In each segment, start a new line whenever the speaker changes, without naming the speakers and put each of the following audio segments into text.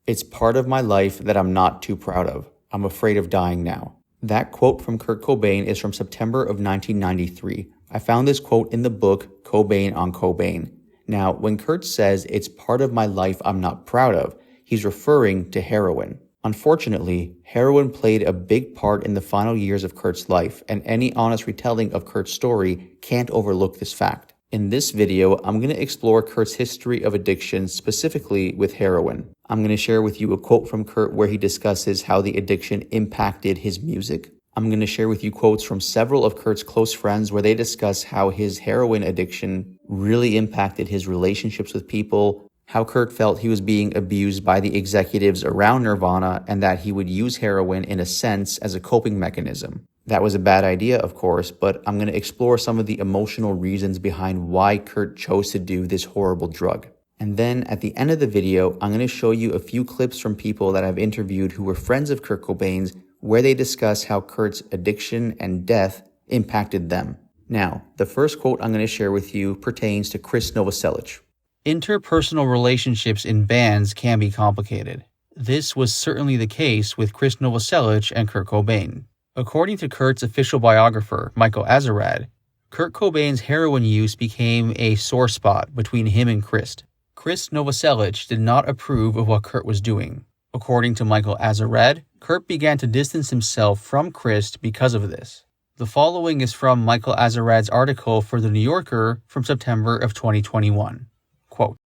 It's part of my life that I'm not too proud of. I'm afraid of dying now. That quote from Kurt Cobain is from September of 1993. I found this quote in the book Cobain on Cobain. Now, when Kurt says it's part of my life I'm not proud of, he's referring to heroin. Unfortunately, heroin played a big part in the final years of Kurt's life, and any honest retelling of Kurt's story can't overlook this fact. In this video, I'm going to explore Kurt's history of addiction, specifically with heroin. I'm going to share with you a quote from Kurt where he discusses how the addiction impacted his music. I'm going to share with you quotes from several of Kurt's close friends where they discuss how his heroin addiction really impacted his relationships with people, how Kurt felt he was being abused by the executives around Nirvana, and that he would use heroin in a sense as a coping mechanism. That was a bad idea, of course, but I'm going to explore some of the emotional reasons behind why Kurt chose to do this horrible drug. And then at the end of the video, I'm going to show you a few clips from people that I've interviewed who were friends of Kurt Cobain's, where they discuss how Kurt's addiction and death impacted them. Now, the first quote I'm going to share with you pertains to Chris Novoselic.
Interpersonal relationships in bands can be complicated. This was certainly the case with Chris Novoselic and Kurt Cobain. According to Kurt's official biographer, Michael Azerrad, Kurt Cobain's heroin use became a sore spot between him and Chris. Chris Novoselic did not approve of what Kurt was doing. According to Michael Azerrad, Kurt began to distance himself from Chris because of this. The following is from Michael Azerrad's article for The New Yorker from September of 2021. Quote,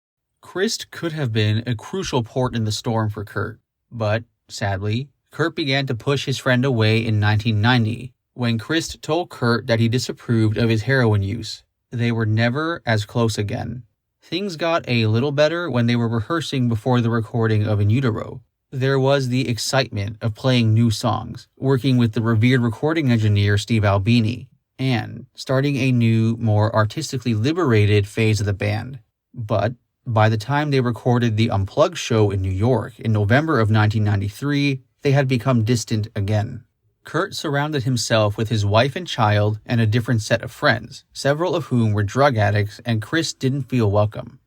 Chris could have been a crucial port in the storm for Kurt, but, sadly, Kurt began to push his friend away in 1990, when Chris told Kurt that he disapproved of his heroin use. They were never as close again. Things got a little better when they were rehearsing before the recording of In Utero. There was the excitement of playing new songs, working with the revered recording engineer Steve Albini, and starting a new, more artistically liberated phase of the band. But by the time they recorded the Unplugged show in New York in November of 1993, they had become distant again. Kurt surrounded himself with his wife and child and a different set of friends, several of whom were drug addicts, and Chris didn't feel welcome.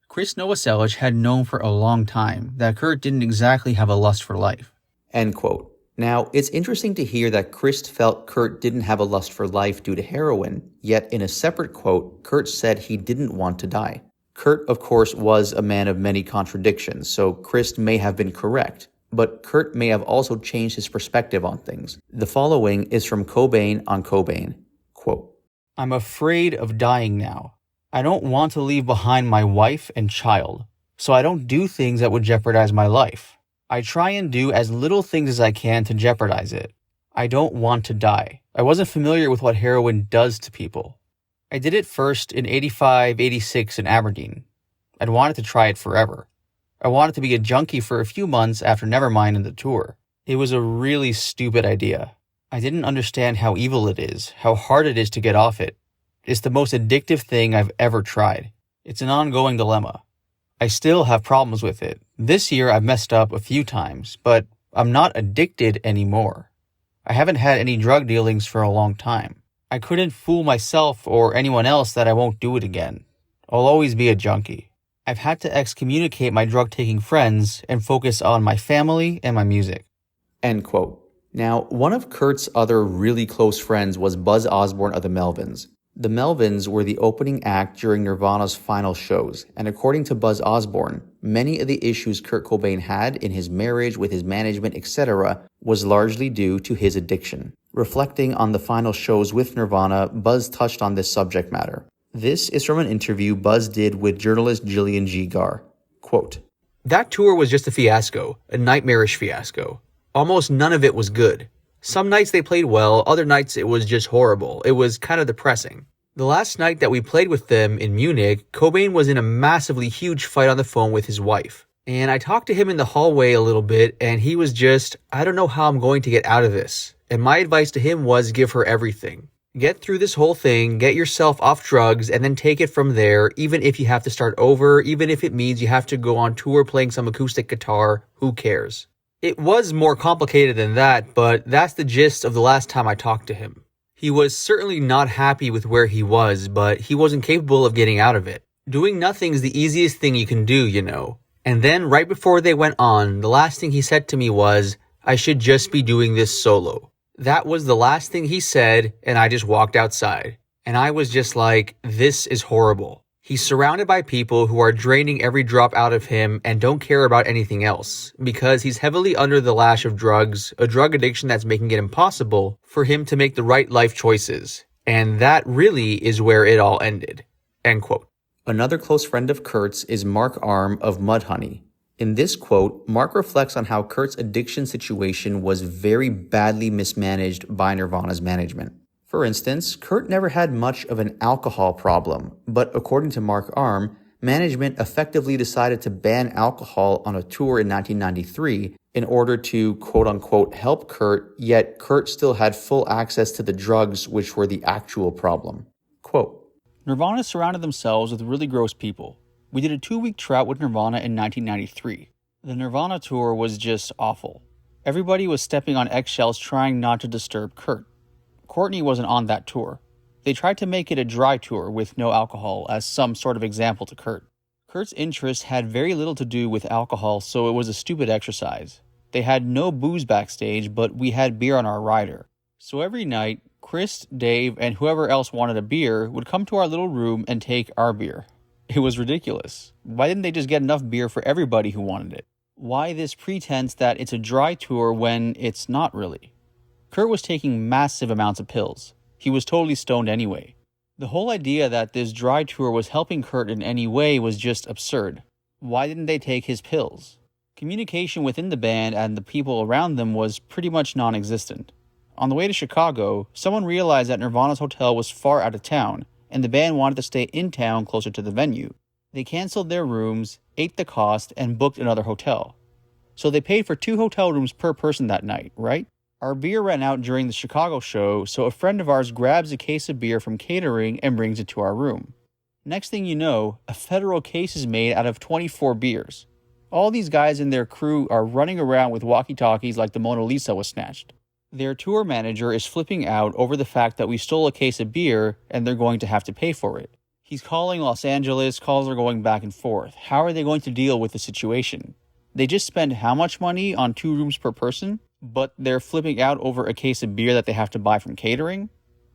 Chris Novoselic had known for a long time that Kurt didn't exactly have a lust for life.
End quote. Now, it's interesting to hear that Chris felt Kurt didn't have a lust for life due to heroin, yet in a separate quote, Kurt said he didn't want to die. Kurt, of course, was a man of many contradictions, so Chris may have been correct. But Kurt may have also changed his perspective on things. The following is from Cobain on Cobain. Quote,
I'm afraid of dying now. I don't want to leave behind my wife and child, so I don't do things that would jeopardize my life. I try and do as little things as I can to jeopardize it. I don't want to die. I wasn't familiar with what heroin does to people. I did it first in 85, 86 in Aberdeen. I'd wanted to try it forever. I wanted to be a junkie for a few months after Nevermind and the tour. It was a really stupid idea. I didn't understand how evil it is, how hard it is to get off it. It's the most addictive thing I've ever tried. It's an ongoing dilemma. I still have problems with it. This year I've messed up a few times, but I'm not addicted anymore. I haven't had any drug dealings for a long time. I couldn't fool myself or anyone else that I won't do it again. I'll always be a junkie. I've had to excommunicate my drug-taking friends and focus on my family and my music.
End quote. Now, one of Kurt's other really close friends was Buzz Osborne of the Melvins. The Melvins were the opening act during Nirvana's final shows, and according to Buzz Osborne, many of the issues Kurt Cobain had in his marriage, with his management, etc., was largely due to his addiction. Reflecting on the final shows with Nirvana, Buzz touched on this subject matter. This is from an interview Buzz did with journalist Jillian G. Garr. Quote,
That tour was just a fiasco, a nightmarish fiasco. Almost none of it was good. Some nights they played well, other nights it was just horrible. It was kind of depressing. The last night that we played with them in Munich, Cobain was in a massively huge fight on the phone with his wife. And I talked to him in the hallway a little bit, and he was just, I don't know how I'm going to get out of this. And my advice to him was give her everything. Get through this whole thing, get yourself off drugs, and then take it from there, even if you have to start over, even if it means you have to go on tour playing some acoustic guitar, who cares? It was more complicated than that, but that's the gist of the last time I talked to him. He was certainly not happy with where he was, but he wasn't capable of getting out of it. Doing nothing is the easiest thing you can do, you know. And then right before they went on, the last thing he said to me was, I should just be doing this solo. That was the last thing he said, and I just walked outside. And I was just like, this is horrible. He's surrounded by people who are draining every drop out of him and don't care about anything else, because he's heavily under the lash of drugs, a drug addiction that's making it impossible for him to make the right life choices. And that really is where it all ended. End quote.
Another close friend of Kurt's is Mark Arm of Mudhoney. In this quote, Mark reflects on how Kurt's addiction situation was very badly mismanaged by Nirvana's management. For instance, Kurt never had much of an alcohol problem, but according to Mark Arm, management effectively decided to ban alcohol on a tour in 1993 in order to quote-unquote help Kurt, yet Kurt still had full access to the drugs which were the actual problem. Quote,
Nirvana surrounded themselves with really gross people. We did a 2-week tryout with Nirvana in 1993. The Nirvana tour was just awful. Everybody was stepping on eggshells trying not to disturb Kurt. Courtney wasn't on that tour. They tried to make it a dry tour with no alcohol as some sort of example to Kurt. Kurt's interests had very little to do with alcohol, so it was a stupid exercise. They had no booze backstage, but we had beer on our rider. So every night, Chris, Dave, and whoever else wanted a beer would come to our little room and take our beer. It was ridiculous. Why didn't they just get enough beer for everybody who wanted it? Why this pretense that it's a dry tour when it's not really? Kurt was taking massive amounts of pills. He was totally stoned anyway. The whole idea that this dry tour was helping Kurt in any way was just absurd. Why didn't they take his pills? Communication within the band and the people around them was pretty much non-existent. On the way to Chicago, someone realized that Nirvana's hotel was far out of town, and the band wanted to stay in town closer to the venue. They canceled their rooms, ate the cost, and booked another hotel. So they paid for 2 hotel rooms per person that night, right? Our beer ran out during the Chicago show, so a friend of ours grabs a case of beer from catering and brings it to our room. Next thing you know, a federal case is made out of 24 beers. All these guys and their crew are running around with walkie-talkies like the Mona Lisa was snatched. Their tour manager is flipping out over the fact that we stole a case of beer and they're going to have to pay for it. He's calling Los Angeles, calls are going back and forth. How are they going to deal with the situation? They just spend how much money on 2 rooms per person? But they're flipping out over a case of beer that they have to buy from catering?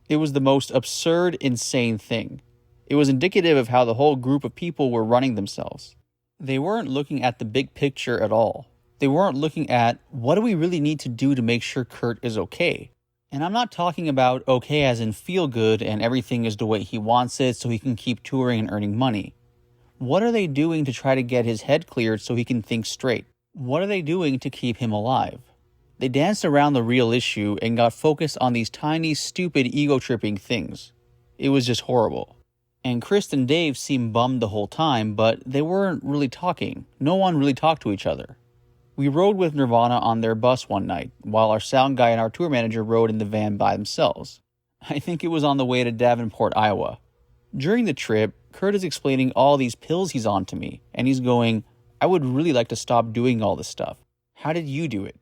It was the most absurd, insane thing. It was indicative of how the whole group of people were running themselves. They weren't looking at the big picture at all. They weren't looking at, what do we really need to do to make sure Kurt is okay? And I'm not talking about okay as in feel good and everything is the way he wants it so he can keep touring and earning money. What are they doing to try to get his head cleared so he can think straight? What are they doing to keep him alive? They danced around the real issue and got focused on these tiny, stupid, ego-tripping things. It was just horrible. And Chris and Dave seemed bummed the whole time, but they weren't really talking. No one really talked to each other. We rode with Nirvana on their bus one night, while our sound guy and our tour manager rode in the van by themselves. I think it was on the way to Davenport, Iowa. During the trip, Kurt is explaining all these pills he's on to me, and he's going, I would really like to stop doing all this stuff. How did you do it?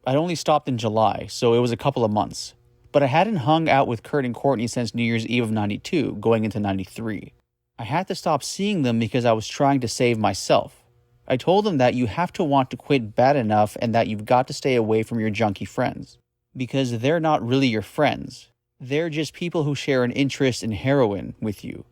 I'd only stopped in July, so it was a couple of months. But I hadn't hung out with Kurt and Courtney since New Year's Eve of 92, going into 93. I had to stop seeing them because I was trying to save myself. I told them that you have to want to quit bad enough and that you've got to stay away from your junkie friends. Because they're not really your friends. They're just people who share an interest in heroin with you.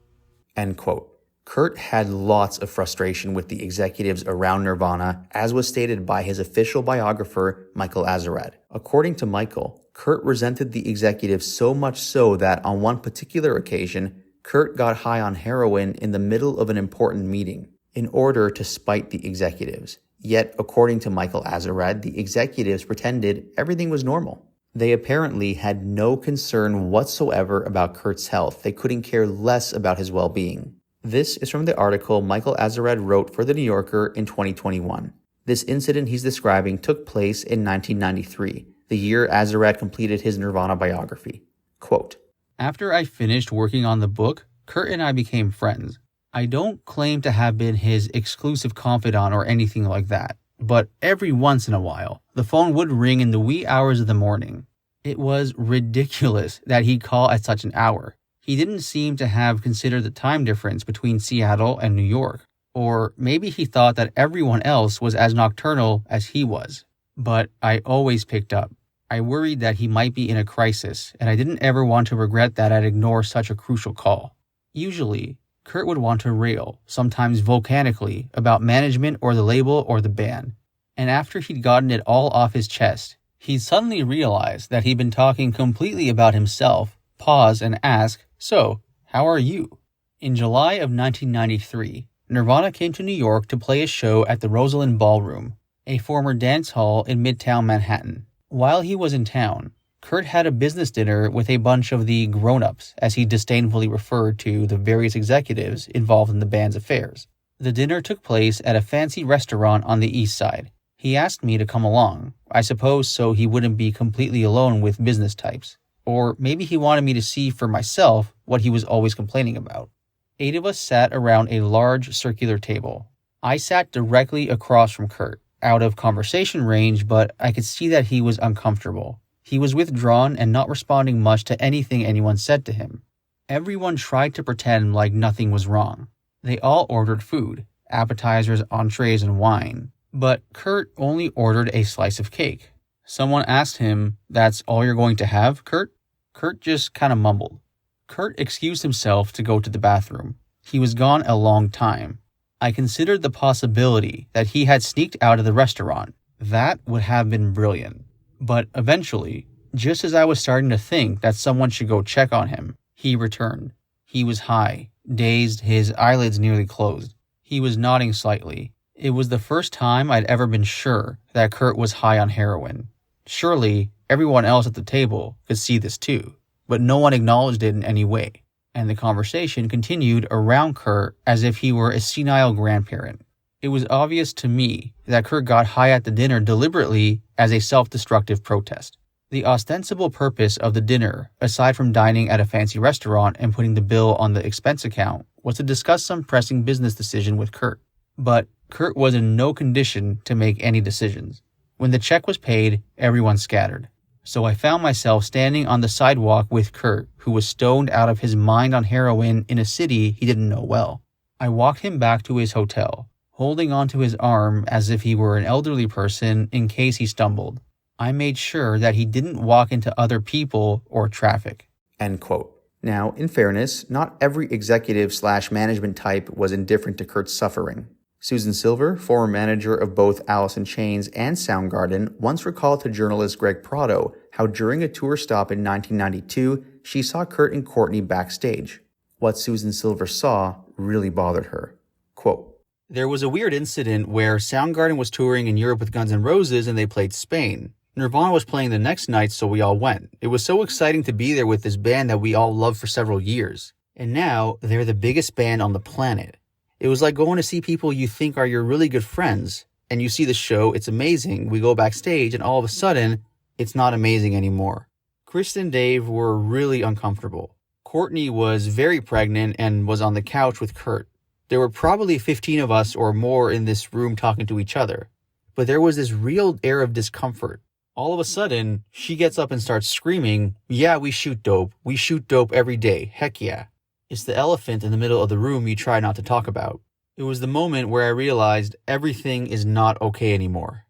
End quote. Kurt had lots of frustration with the executives around Nirvana, as was stated by his official biographer, Michael Azerrad. According to Michael, Kurt resented the executives so much so that on one particular occasion, Kurt got high on heroin in the middle of an important meeting in order to spite the executives. Yet, according to Michael Azerrad, the executives pretended everything was normal. They apparently had no concern whatsoever about Kurt's health. They couldn't care less about his well-being. This is from the article Michael Azerrad wrote for The New Yorker in 2021. This incident he's describing took place in 1993, the year Azerrad completed his Nirvana biography. Quote,
After I finished working on the book, Kurt and I became friends. I don't claim to have been his exclusive confidant or anything like that, but every once in a while, the phone would ring in the wee hours of the morning. It was ridiculous that he'd call at such an hour. He didn't seem to have considered the time difference between Seattle and New York. Or maybe he thought that everyone else was as nocturnal as he was. But I always picked up. I worried that he might be in a crisis, and I didn't ever want to regret that I'd ignore such a crucial call. Usually, Kurt would want to rail, sometimes volcanically, about management or the label or the band. And after he'd gotten it all off his chest, he'd suddenly realize that he'd been talking completely about himself, pause and ask, "So, how are you?" In July of 1993, Nirvana came to New York to play a show at the Rosalind Ballroom, a former dance hall in Midtown Manhattan. While he was in town, Kurt had a business dinner with a bunch of the grown-ups, as he disdainfully referred to the various executives involved in the band's affairs. The dinner took place at a fancy restaurant on the East Side. He asked me to come along, I suppose so he wouldn't be completely alone with business types. Or maybe he wanted me to see for myself what he was always complaining about. 8 of us sat around a large circular table. I sat directly across from Kurt, out of conversation range, but I could see that he was uncomfortable. He was withdrawn and not responding much to anything anyone said to him. Everyone tried to pretend like nothing was wrong. They all ordered food, appetizers, entrees, and wine. But Kurt only ordered a slice of cake. Someone asked him, "That's all you're going to have, Kurt?" Kurt just kind of mumbled. Kurt excused himself to go to the bathroom. He was gone a long time. I considered the possibility that he had sneaked out of the restaurant. That would have been brilliant. But eventually, just as I was starting to think that someone should go check on him, he returned. He was high, dazed, his eyelids nearly closed. He was nodding slightly. It was the first time I'd ever been sure that Kurt was high on heroin. Surely, everyone else at the table could see this too, but no one acknowledged it in any way. And the conversation continued around Kurt as if he were a senile grandparent. It was obvious to me that Kurt got high at the dinner deliberately as a self-destructive protest. The ostensible purpose of the dinner, aside from dining at a fancy restaurant and putting the bill on the expense account, was to discuss some pressing business decision with Kurt. But Kurt was in no condition to make any decisions. When the check was paid, everyone scattered. So I found myself standing on the sidewalk with Kurt, who was stoned out of his mind on heroin in a city he didn't know well. I walked him back to his hotel, holding onto his arm as if he were an elderly person in case he stumbled. I made sure that he didn't walk into other people or traffic.
End quote. Now, in fairness, not every executive/management type was indifferent to Kurt's suffering. Susan Silver, former manager of both Alice in Chains and Soundgarden, once recalled to journalist Greg Prado how during a tour stop in 1992, she saw Kurt and Courtney backstage. What Susan Silver saw really bothered her. Quote,
"There was a weird incident where Soundgarden was touring in Europe with Guns N' Roses and they played Spain. Nirvana was playing the next night, so we all went. It was so exciting to be there with this band that we all loved for several years. And now, they're the biggest band on the planet. It was like going to see people you think are your really good friends, and you see the show, it's amazing, we go backstage, and all of a sudden, it's not amazing anymore." Chris and Dave were really uncomfortable. Courtney was very pregnant and was on the couch with Kurt. There were probably 15 of us or more in this room talking to each other. But there was this real air of discomfort. All of a sudden, she gets up and starts screaming, "Yeah, we shoot dope. We shoot dope every day. Heck yeah." It's the elephant in the middle of the room you try not to talk about. It was the moment where I realized everything is not okay anymore.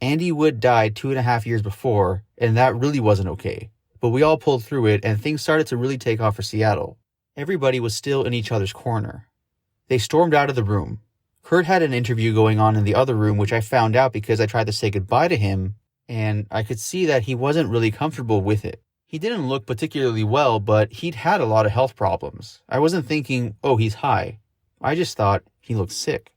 Andy Wood died 2.5 years before, and that really wasn't okay. But we all pulled through it, and things started to really take off for Seattle. Everybody was still in each other's corner. They stormed out of the room. Kurt had an interview going on in the other room, which I found out because I tried to say goodbye to him, and I could see that he wasn't really comfortable with it. He didn't look particularly well, but he'd had a lot of health problems. I wasn't thinking, oh, he's high. I just thought he looked sick.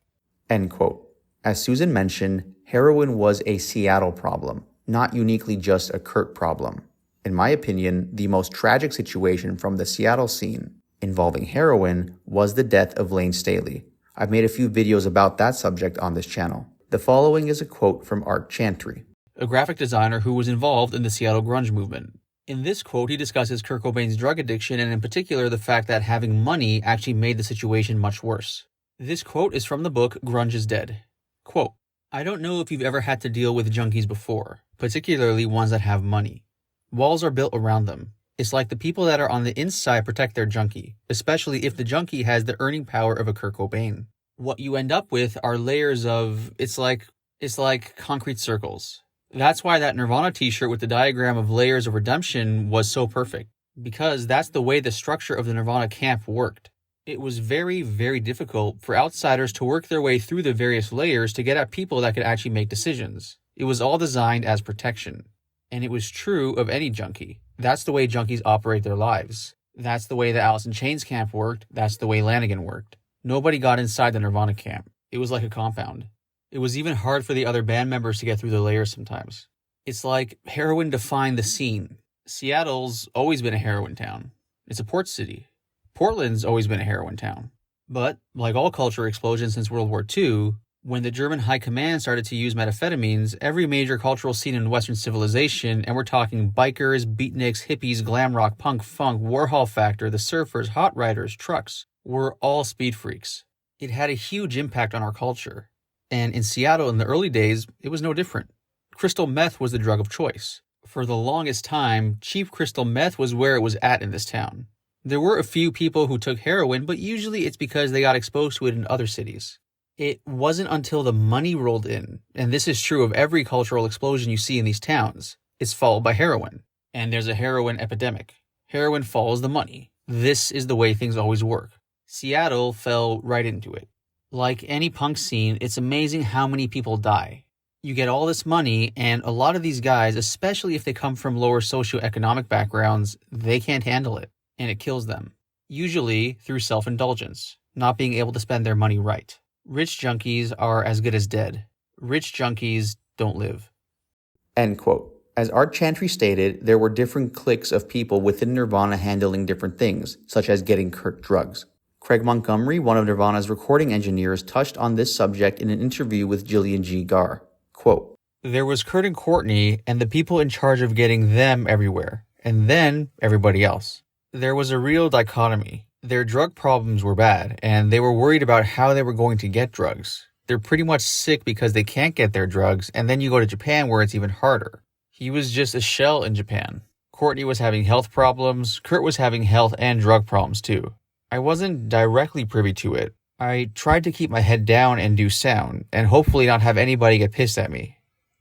End quote. As Susan mentioned, heroin was a Seattle problem, not uniquely just a Kurt problem. In my opinion, the most tragic situation from the Seattle scene involving heroin was the death of Lane Staley. I've made a few videos about that subject on this channel. The following is a quote from Art Chantry,
a graphic designer who was involved in the Seattle grunge movement. In this quote, he discusses Kurt Cobain's drug addiction and in particular the fact that having money actually made the situation much worse. This quote is from the book Grunge is Dead. Quote, "I don't know if you've ever had to deal with junkies before, particularly ones that have money. Walls are built around them. It's like the people that are on the inside protect their junkie, especially if the junkie has the earning power of a Kurt Cobain. What you end up with are layers of, it's like concrete circles. That's why that Nirvana t-shirt with the diagram of layers of redemption was so perfect, because that's the way the structure of the Nirvana camp worked. It was very, very difficult for outsiders to work their way through the various layers to get at people that could actually make decisions. It was all designed as protection. And it was true of any junkie. That's the way junkies operate their lives. That's the way the Alice in Chains camp worked. That's the way Lanigan worked. Nobody got inside the Nirvana camp. It was like a compound. It was even hard for the other band members to get through the layers sometimes. It's like Heroin defined the scene. Seattle's always been a heroin town. It's a port city. Portland's always been a heroin town. But, like all culture explosions since World War II, when the German high command started to use methamphetamines, every major cultural scene in Western civilization, and we're talking bikers, beatniks, hippies, glam rock, punk, funk, Warhol Factor, the surfers, hot riders, trucks, were all speed freaks. It had a huge impact on our culture. And in Seattle in the early days, it was no different. Crystal meth was the drug of choice. For the longest time, cheap crystal meth was where it was at in this town. There were a few people who took heroin, but usually it's because they got exposed to it in other cities. It wasn't until the money rolled in, and this is true of every cultural explosion you see in these towns, it's followed by heroin. And there's a heroin epidemic. Heroin follows the money. This is the way things always work. Seattle fell right into it. Like any punk scene, it's amazing how many people die. You get all this money, and a lot of these guys, especially if they come from lower socioeconomic backgrounds, they can't handle it. And it kills them. Usually through self-indulgence, not being able to spend their money right. Rich junkies are as good as dead. Rich junkies don't live.
End quote. As Art Chantry stated, there were different cliques of people within Nirvana handling different things, such as getting Kurt drugs. Craig Montgomery, one of Nirvana's recording engineers, touched on this subject in an interview with Gillian G. Garr. Quote,
"There was Kurt and Courtney and the people in charge of getting them everywhere, and then everybody else. There was a real dichotomy. Their drug problems were bad, and they were worried about how they were going to get drugs. They're pretty much sick because they can't get their drugs, and then you go to Japan where it's even harder. He was just a shell in Japan. Courtney was having health problems. Kurt was having health and drug problems too. I wasn't directly privy to it. I tried to keep my head down and do sound, and hopefully not have anybody get pissed at me.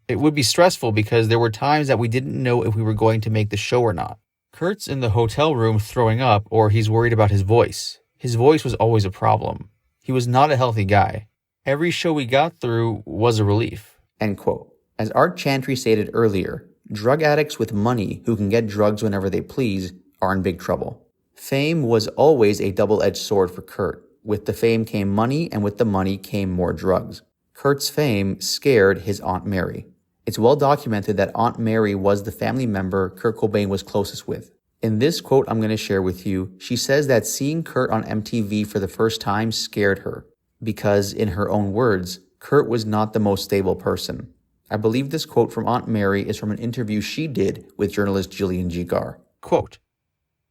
It would be stressful because there were times that we didn't know if we were going to make the show or not. Kurt's in the hotel room throwing up, or he's worried about his voice. His voice was always a problem. He was not a healthy guy. Every show we got through was a relief."
End quote. As Art Chantry stated earlier, drug addicts with money who can get drugs whenever they please are in big trouble. Fame was always a double-edged sword for Kurt. With the fame came money, and with the money came more drugs. Kurt's fame scared his Aunt Mary. It's well documented that Aunt Mary was the family member Kurt Cobain was closest with. In this quote I'm going to share with you, she says that seeing Kurt on MTV for the first time scared her, because, in her own words, Kurt was not the most stable person. I believe this quote from Aunt Mary is from an interview she did with journalist Gillian G. Garr.
Quote,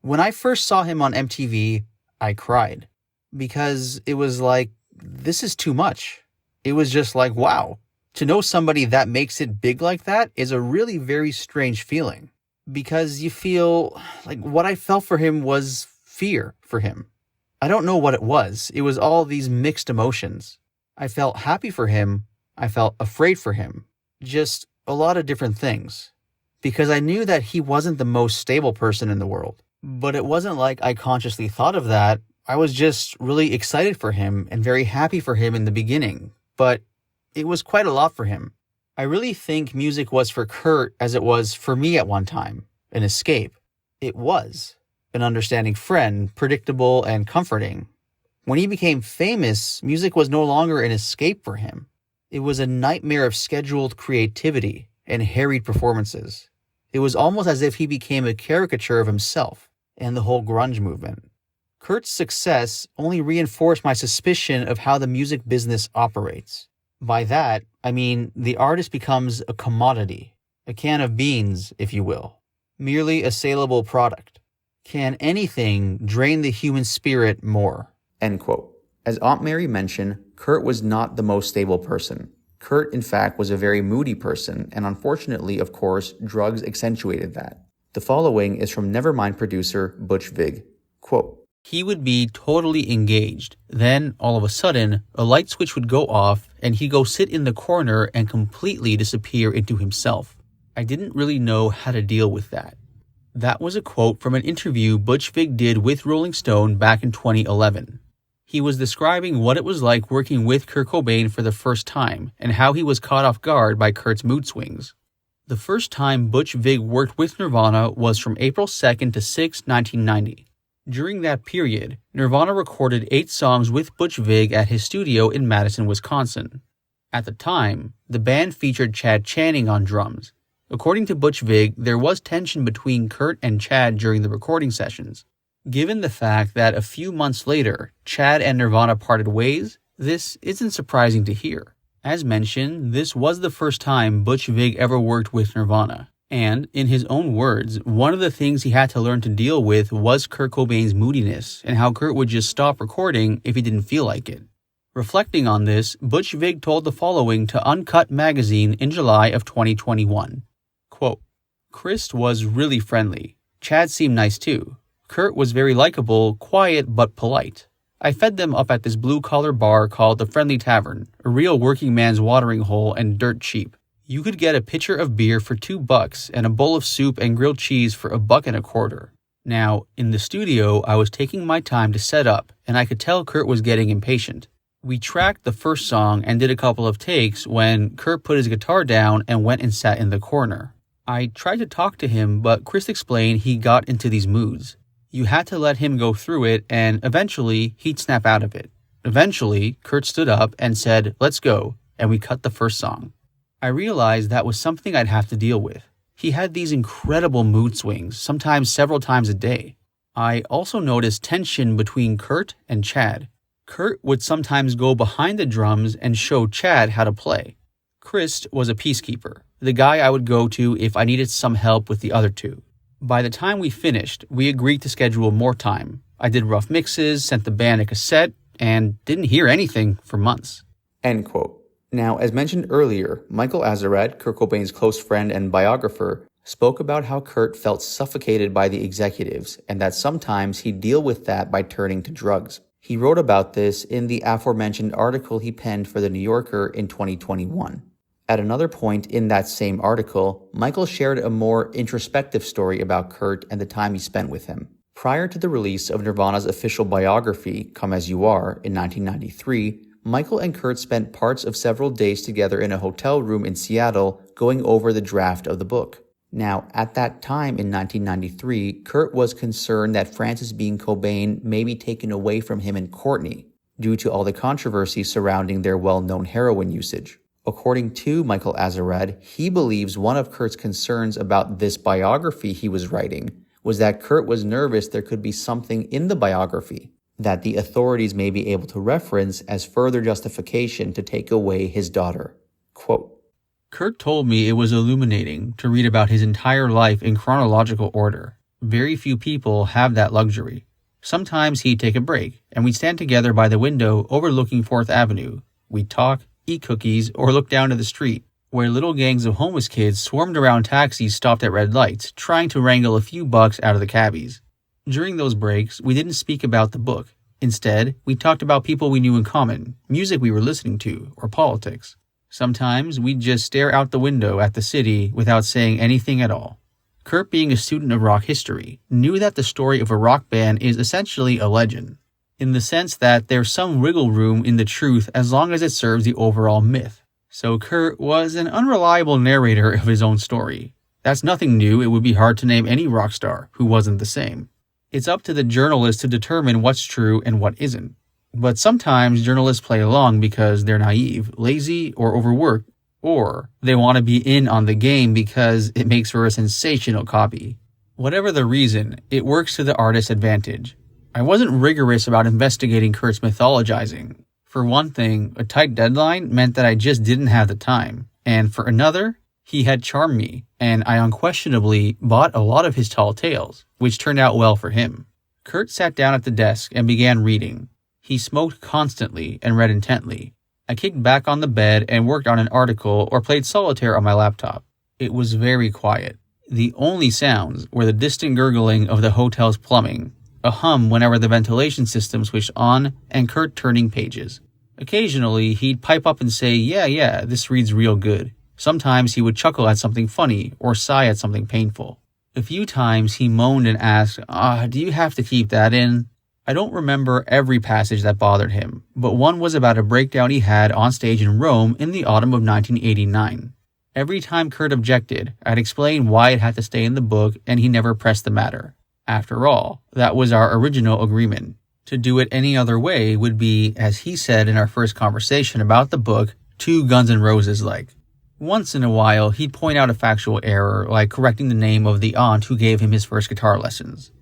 "When I first saw him on MTV, I cried. Because it was like, this is too much. It was just like, wow. To know somebody that makes it big like that is a really very strange feeling. Because you feel like what I felt for him was fear for him. I don't know what it was. It was all these mixed emotions. I felt happy for him. I felt afraid for him. Just a lot of different things. Because I knew that he wasn't the most stable person in the world. But it wasn't like I consciously thought of that. I was just really excited for him and very happy for him in the beginning. But it was quite a lot for him. I really think music was for Kurt as it was for me at one time, an escape. It was an understanding friend, predictable and comforting. When he became famous, music was no longer an escape for him. It was a nightmare of scheduled creativity and harried performances. It was almost as if he became a caricature of himself and the whole grunge movement. Kurt's success only reinforced my suspicion of how the music business operates. By that, I mean the artist becomes a commodity, a can of beans, if you will, merely a saleable product. Can anything drain the human spirit more?
End quote. As Aunt Mary mentioned, Kurt was not the most stable person. Kurt, in fact, was a very moody person, and unfortunately, of course, drugs accentuated that. The following is from Nevermind producer Butch Vig. Quote,
He would be totally engaged. Then, all of a sudden, a light switch would go off and he'd go sit in the corner and completely disappear into himself. I didn't really know how to deal with that. That was a quote from an interview Butch Vig did with Rolling Stone back in 2011. He was describing what it was like working with Kurt Cobain for the first time and how he was caught off guard by Kurt's mood swings. The first time Butch Vig worked with Nirvana was from April 2nd to 6, 1990. During that period, Nirvana recorded 8 songs with Butch Vig at his studio in Madison, Wisconsin. At the time, the band featured Chad Channing on drums. According to Butch Vig, there was tension between Kurt and Chad during the recording sessions. Given the fact that a few months later, Chad and Nirvana parted ways, this isn't surprising to hear. As mentioned, this was the first time Butch Vig ever worked with Nirvana. And, in his own words, one of the things he had to learn to deal with was Kurt Cobain's moodiness and how Kurt would just stop recording if he didn't feel like it. Reflecting on this, Butch Vig told the following to Uncut magazine in July of 2021. Quote, "Chris was really friendly. Chad seemed nice too. Kurt was very likable, quiet but polite. I fed them up at this blue-collar bar called the Friendly Tavern, a real working man's watering hole and dirt cheap. You could get a pitcher of beer for $2 and a bowl of soup and grilled cheese for $1.25. Now, in the studio, I was taking my time to set up, and I could tell Kurt was getting impatient. We tracked the first song and did a couple of takes when Kurt put his guitar down and went and sat in the corner. I tried to talk to him, but Chris explained he got into these moods. You had to let him go through it, and eventually, he'd snap out of it. Eventually, Kurt stood up and said, 'Let's go,' and we cut the first song. I realized that was something I'd have to deal with. He had these incredible mood swings, sometimes several times a day. I also noticed tension between Kurt and Chad. Kurt would sometimes go behind the drums and show Chad how to play. Chris was a peacekeeper, the guy I would go to if I needed some help with the other two. By the time we finished, we agreed to schedule more time. I did rough mixes, sent the band a cassette, and didn't hear anything for months."
End quote. Now, as mentioned earlier, Michael Azerrad, Kurt Cobain's close friend and biographer, spoke about how Kurt felt suffocated by the executives and that sometimes he'd deal with that by turning to drugs. He wrote about this in the aforementioned article he penned for The New Yorker in 2021. At another point in that same article, Michael shared a more introspective story about Kurt and the time he spent with him. Prior to the release of Nirvana's official biography, Come As You Are, in 1993, Michael and Kurt spent parts of several days together in a hotel room in Seattle going over the draft of the book. Now, at that time in 1993, Kurt was concerned that Frances Bean Cobain may be taken away from him and Courtney due to all the controversy surrounding their well-known heroin usage. According to Michael Azerrad, he believes one of Kurt's concerns about this biography he was writing was that Kurt was nervous there could be something in the biography that the authorities may be able to reference as further justification to take away his daughter. Quote,
Kurt told me it was illuminating to read about his entire life in chronological order. Very few people have that luxury. Sometimes he'd take a break, and we'd stand together by the window overlooking 4th Avenue. We'd talk, eat cookies, or look down to the street, where little gangs of homeless kids swarmed around taxis stopped at red lights, trying to wrangle a few bucks out of the cabbies. During those breaks, we didn't speak about the book. Instead, we talked about people we knew in common, music we were listening to, or politics. Sometimes we'd just stare out the window at the city without saying anything at all. Kurt, being a student of rock history, knew that the story of a rock band is essentially a legend, in the sense that there's some wiggle room in the truth as long as it serves the overall myth. So Kurt was an unreliable narrator of his own story. That's nothing new. It would be hard to name any rock star who wasn't the same. It's up to the journalist to determine what's true and what isn't. But sometimes journalists play along because they're naive, lazy, or overworked, or they want to be in on the game because it makes for a sensational copy. Whatever the reason, it works to the artist's advantage. I wasn't rigorous about investigating Kurt's mythologizing. For one thing, a tight deadline meant that I just didn't have the time. And for another, he had charmed me, and I unquestionably bought a lot of his tall tales, which turned out well for him. Kurt sat down at the desk and began reading. He smoked constantly and read intently. I kicked back on the bed and worked on an article or played solitaire on my laptop. It was very quiet. The only sounds were the distant gurgling of the hotel's plumbing a hum whenever the ventilation system switched on, and Kurt turning pages. Occasionally, he'd pipe up and say, yeah, this reads real good. Sometimes he would chuckle at something funny or sigh at something painful. A few times he moaned and asked, do you have to keep that in? I don't remember every passage that bothered him, but one was about a breakdown he had on stage in Rome in the autumn of 1989. Every time Kurt objected, I'd explain why it had to stay in the book, and he never pressed the matter. After all, that was our original agreement. To do it any other way would be, as he said in our first conversation about the book, too Guns N' Roses-like. Once in a while, he'd point out a factual error, like correcting the name of the aunt who gave him his first guitar lessons.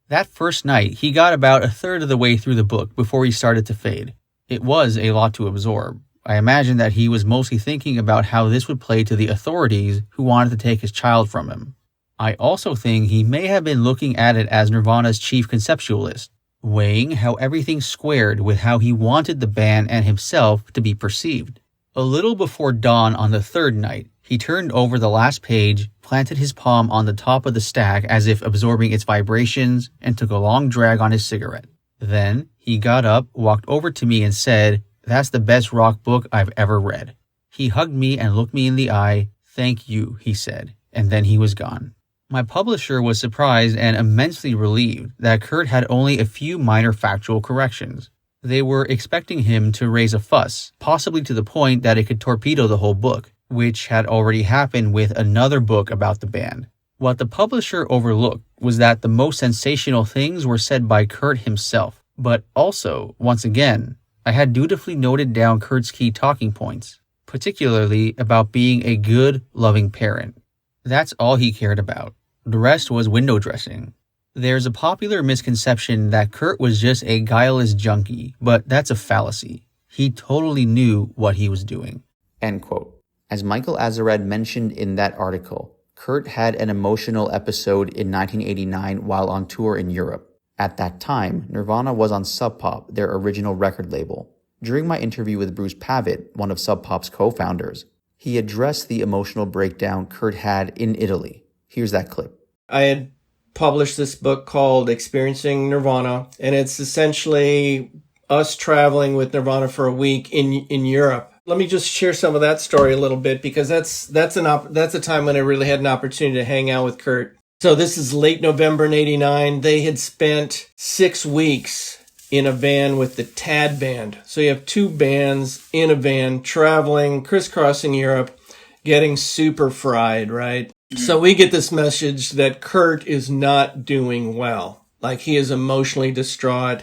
That first night, he got about a third of the way through the book before he started to fade. It was a lot to absorb. I imagine that he was mostly thinking about how this would play to the authorities who wanted to take his child from him. I also think he may have been looking at it as Nirvana's chief conceptualist, weighing how everything squared with how he wanted the band and himself to be perceived. A little before dawn on the third night, he turned over the last page, planted his palm on the top of the stack as if absorbing its vibrations, and took a long drag on his cigarette. Then, he got up, walked over to me and said, "That's the best rock book I've ever read." He hugged me and looked me in the eye. "Thank you," he said, and then he was gone. My publisher was surprised and immensely relieved that Kurt had only a few minor factual corrections. They were expecting him to raise a fuss, possibly to the point that it could torpedo the whole book, which had already happened with another book about the band. What the publisher overlooked was that the most sensational things were said by Kurt himself, but also, once again, I had dutifully noted down Kurt's key talking points, particularly about being a good, loving parent. That's all he cared about. The rest was window dressing. There's a popular misconception that Kurt was just a guileless junkie, but that's a fallacy. He totally knew what he was doing.
End quote. As Michael Azerrad mentioned in that article, Kurt had an emotional episode in 1989 while on tour in Europe. At that time, Nirvana was on Sub Pop, their original record label. During my interview with Bruce Pavitt, one of Sub Pop's co-founders, he addressed the emotional breakdown Kurt had in Italy. Here's that clip.
I had published this book called Experiencing Nirvana, and it's essentially us traveling with Nirvana for a week in Europe. Let me just share some of that story a little bit, because that's a time when I really had an opportunity to hang out with Kurt. So this is late November in '89. They had spent 6 weeks in a van with the Tad Band. So you have 2 bands in a van traveling, crisscrossing Europe, getting super fried, right? So we get this message that Kurt is not doing well. Like, he is emotionally distraught.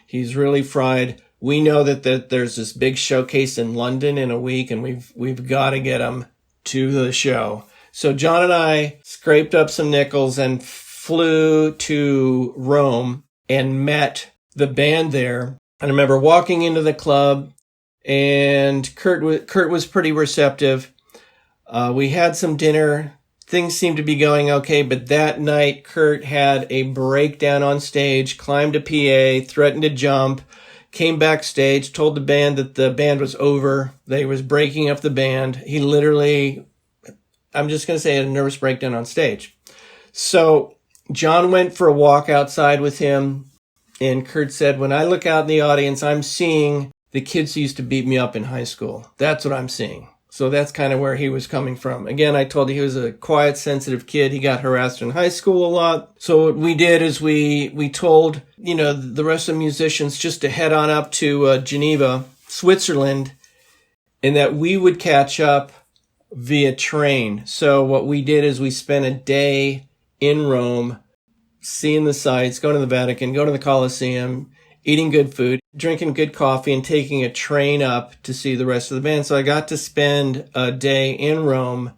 He's really fried. We know that there's this big showcase in London in a week, and we've got to get him to the show. So John and I scraped up some nickels and flew to Rome and met the band there. I remember walking into the club, and Kurt was pretty receptive. We had some dinner. Things seemed to be going okay, but that night, Kurt had a breakdown on stage, climbed a PA, threatened to jump, came backstage, told the band that the band was over. They was breaking up the band. He literally, I'm just going to say, had a nervous breakdown on stage. So John went for a walk outside with him, and Kurt said, "When I look out in the audience, I'm seeing the kids who used to beat me up in high school. That's what I'm seeing." So that's kind of where he was coming from. Again, I told you he was a quiet, sensitive kid. He got harassed in high school a lot. So what we did is we told, the rest of the musicians just to head on up to Geneva, Switzerland, and that we would catch up via train. So what we did is we spent a day in Rome, seeing the sights, going to the Vatican, going to the Colosseum, eating good food, drinking good coffee, and taking a train up to see the rest of the band. So I got to spend a day in Rome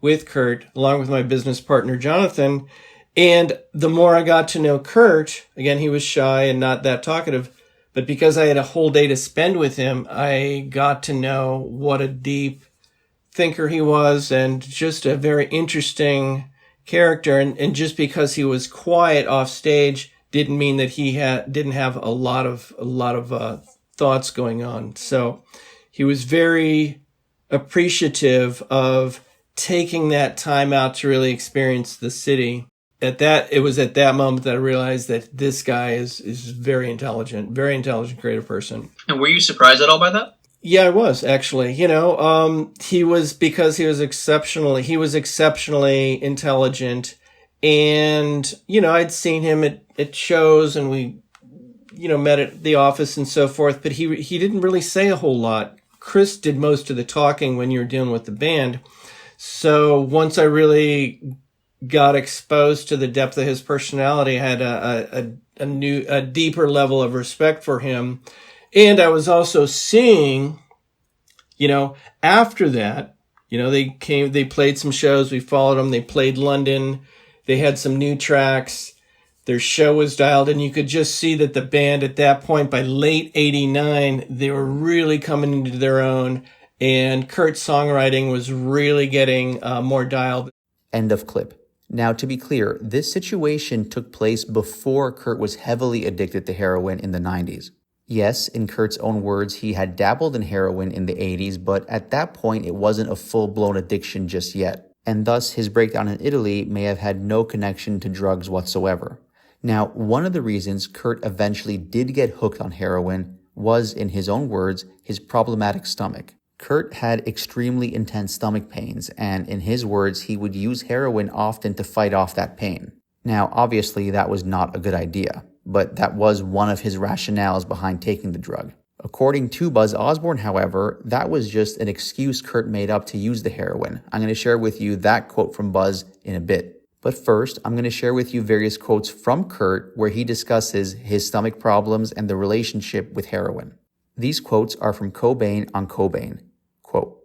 with Kurt, along with my business partner, Jonathan. And the more I got to know Kurt, again, he was shy and not that talkative, but because I had a whole day to spend with him, I got to know what a deep thinker he was, and just a very interesting character. And just because he was quiet off stage didn't mean that he didn't have a lot of thoughts going on. So he was very appreciative of taking that time out to really experience the city. it was at that moment that I realized that this guy is very intelligent, creative person.
And were you surprised at all by that?
Yeah, I was actually. He was exceptionally intelligent, and I'd seen him at shows, and we met at the office and so forth, but he didn't really say a whole lot. Chris did most of the talking when you were dealing with the band. So once I really got exposed to the depth of his personality, I had a deeper level of respect for him. And I was also seeing, after that, they played some shows. We followed them. They played London. They had some new tracks. Their show was dialed, and you could just see that the band at that point, by late '89, they were really coming into their own, and Kurt's songwriting was really getting more dialed.
End of clip. Now, to be clear, this situation took place before Kurt was heavily addicted to heroin in the 90s. Yes, in Kurt's own words, he had dabbled in heroin in the 80s, but at that point, it wasn't a full-blown addiction just yet, and thus his breakdown in Italy may have had no connection to drugs whatsoever. Now, one of the reasons Kurt eventually did get hooked on heroin was, in his own words, his problematic stomach. Kurt had extremely intense stomach pains, and in his words, he would use heroin often to fight off that pain. Now, obviously, that was not a good idea, but that was one of his rationales behind taking the drug. According to Buzz Osborne, however, that was just an excuse Kurt made up to use the heroin. I'm going to share with you that quote from Buzz in a bit. But first, I'm going to share with you various quotes from Kurt where he discusses his stomach problems and the relationship with heroin. These quotes are from Cobain on Cobain. Quote,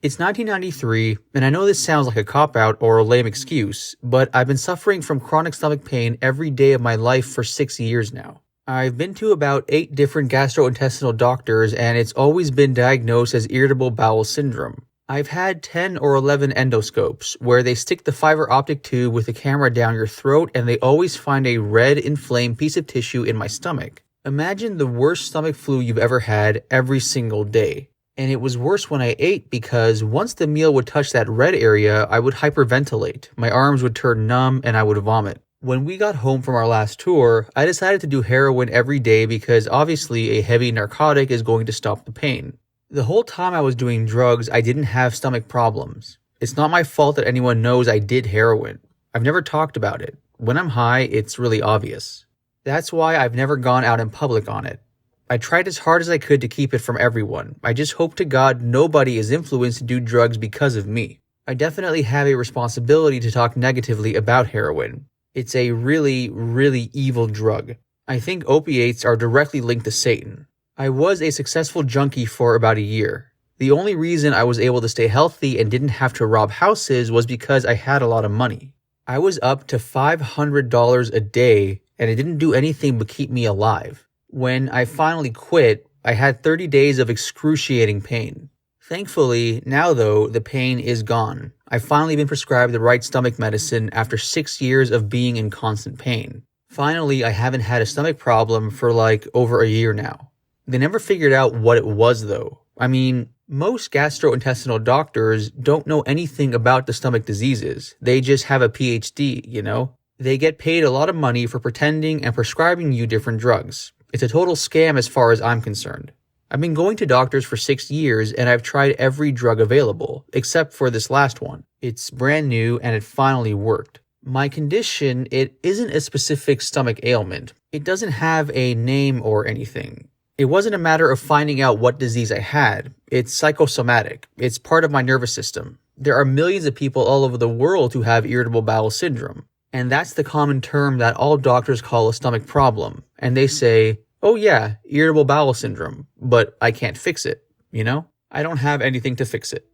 "It's 1993, and I know this sounds like a cop-out or a lame excuse, but I've been suffering from chronic stomach pain every day of my life for 6 years now. I've been to about 8 different gastrointestinal doctors, and it's always been diagnosed as irritable bowel syndrome. I've had 10 or 11 endoscopes, where they stick the fiber optic tube with the camera down your throat, and they always find a red, inflamed piece of tissue in my stomach. Imagine the worst stomach flu you've ever had every single day. And it was worse when I ate, because once the meal would touch that red area, I would hyperventilate, my arms would turn numb, and I would vomit. When we got home from our last tour, I decided to do heroin every day because obviously a heavy narcotic is going to stop the pain. The whole time I was doing drugs, I didn't have stomach problems. It's not my fault that anyone knows I did heroin. I've never talked about it. When I'm high, it's really obvious. That's why I've never gone out in public on it. I tried as hard as I could to keep it from everyone. I just hope to God nobody is influenced to do drugs because of me. I definitely have a responsibility to talk negatively about heroin. It's a really, really evil drug. I think opiates are directly linked to Satan. I was a successful junkie for about a year. The only reason I was able to stay healthy and didn't have to rob houses was because I had a lot of money. I was up to $500 a day, and it didn't do anything but keep me alive. When I finally quit, I had 30 days of excruciating pain. Thankfully, now though, the pain is gone. I've finally been prescribed the right stomach medicine after 6 years of being in constant pain. Finally, I haven't had a stomach problem for over a year now. They never figured out what it was though. I mean, most gastrointestinal doctors don't know anything about the stomach diseases. They just have a PhD, They get paid a lot of money for pretending and prescribing you different drugs. It's a total scam as far as I'm concerned. I've been going to doctors for 6 years and I've tried every drug available, except for this last one. It's brand new and it finally worked. My condition, it isn't a specific stomach ailment. It doesn't have a name or anything. It wasn't a matter of finding out what disease I had. It's psychosomatic. It's part of my nervous system. There are millions of people all over the world who have irritable bowel syndrome. And that's the common term that all doctors call a stomach problem. And they say, oh yeah, irritable bowel syndrome, but I can't fix it, I don't have anything to fix it.